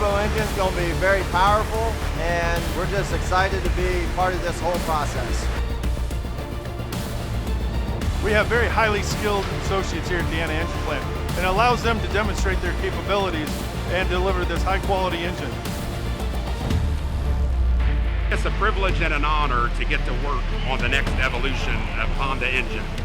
turbo engine is going to be very powerful, and we're just excited to be part of this whole process. We have very highly skilled associates here at the Indiana Engine Plant, and it allows them to demonstrate their capabilities and deliver this high-quality engine. It's a privilege and an honor to get to work on the next evolution of Honda engine.